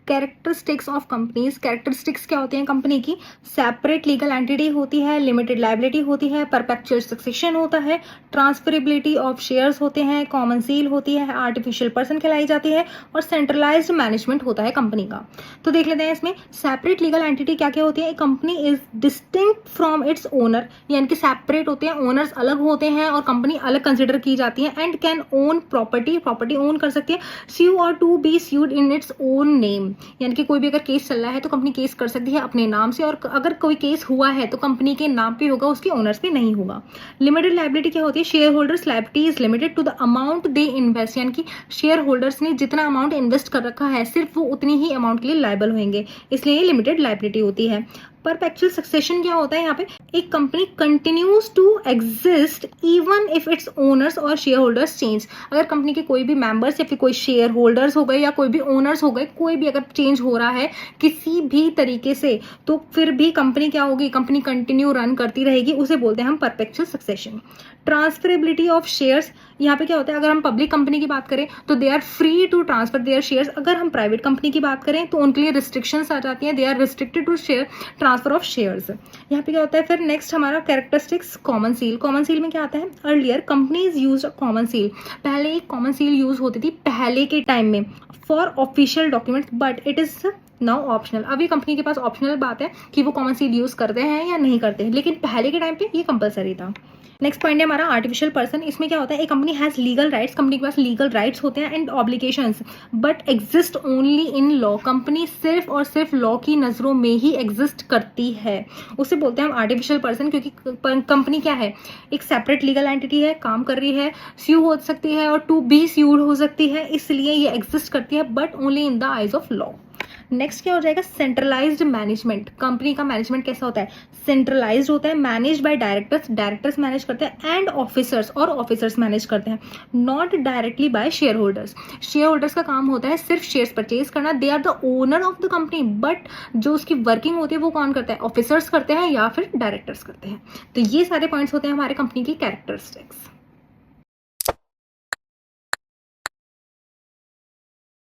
Characteristics of companies, characteristics क्या होती हैं कंपनी की? सेपरेट लीगल एंटिटी होती है, लिमिटेड लाइबिलिटी होती है, परपेचुअल सक्सेशन होता है, ट्रांसफरेबिलिटी ऑफ शेयर्स होते हैं, कॉमन सील होती है, आर्टिफिशियल पर्सन कहलाई जाती है और सेंट्रलाइज्ड मैनेजमेंट होता है कंपनी का। तो देख लेते हैं इसमें सेपरेट लीगल एंटिटी क्या क्या होती है। Company is distinct from its owner, यानी कि सेपरेट होते हैं, ओनर्स अलग होते हैं और कंपनी अलग कंसिडर की जाती है। And can own property, property own कर सकती है। स्यू और to be sued in its own name, यानी कि कोई भी अगर केस चल रहा है तो कंपनी केस कर सकती है अपने नाम से, और अगर कोई केस हुआ है तो कंपनी के नाम पे होगा, उसके ओनर्स पे नहीं होगा। लिमिटेड लाइबिलिटी क्या होती है? Share holders liability is limited to the amount they invest, यानी कि शेयर होल्डर्स ने जितना अमाउंट इन्वेस्ट कर रखा है सिर्फ वो उतनी ही अमाउंट के लिए लाइबल होंगे, इसलिए ये लिमिटेड लाइबिलिटी होती है। परपेचुअल सक्सेशन क्या होता है? यहाँ पे एक company continues to exist even if its owners और शेयर होल्डर्स चेंज। अगर कंपनी के कोई भी मेंबर्स या फिर कोई शेयर होल्डर्स हो गए या कोई भी ओनर्स हो गए, कोई भी अगर चेंज हो रहा है किसी भी तरीके से, तो फिर भी कंपनी क्या होगी? कंपनी कंटिन्यू रन करती रहेगी, उसे बोलते हैं हम perpetual succession. Transferability of shares, यहाँ पे क्या होता है? अगर हम पब्लिक कंपनी की बात करें तो they are free to transfer their shares. अगर हम प्राइवेट कंपनी की बात करें तो उनके लिए रिस्ट्रिक्शंस आ जाती हैं, they are restricted to share transfer of shares. यहाँ पे क्या होता है फिर नेक्स्ट हमारा characteristics common seal. Common seal में क्या आता है? Earlier companies use common seal, पहले एक कॉमन सील यूज होती थी पहले के टाइम में for official documents, but it is now optional. अभी कंपनी के पास ऑप्शनल बात है कि वो कॉमन सील यूज करते हैं या नहीं करते हैं, लेकिन पहले के टाइम पे ये कंपलसरी था। नेक्स्ट पॉइंट है हमारा आर्टिफिशियल पर्सन। इसमें क्या होता है? एक company has legal rights, company के पास लीगल राइट्स होते हैं and obligations, but exist only in law. Company सिर्फ और सिर्फ लॉ की नज़रों में ही एग्जिस्ट करती है, उसे बोलते हैं हम आर्टिफिशियल पर्सन। क्योंकि कंपनी क्या है? एक सेपरेट लीगल एंटिटी है, काम कर रही है, स्यू हो सकती है और टू बी स्यूड हो सकती है, इसलिए ये एग्जिस्ट करती है but only in the eyes of law. Next क्या हो जाएगा? Centralised management. कंपनी का मैनेजमेंट कैसा होता है? सेंट्रलाइज्ड होता है, manage by directors, directors manage करते हैं, एंड ऑफिसर्स, और ऑफिसर्स मैनेज करते हैं, not directly by share holders. Share holders का काम होता है सिर्फ शेयर्स परचेज करना, they are the owner of the company, but जो उसकी वर्किंग होती है वो कौन करता है? ऑफिसर्स करते हैं या फिर डायरेक्टर्स करते हैं। तो ये सारे पॉइंट्स होते हैं हमारे कंपनी की कैरेक्टरिस्टिक्स।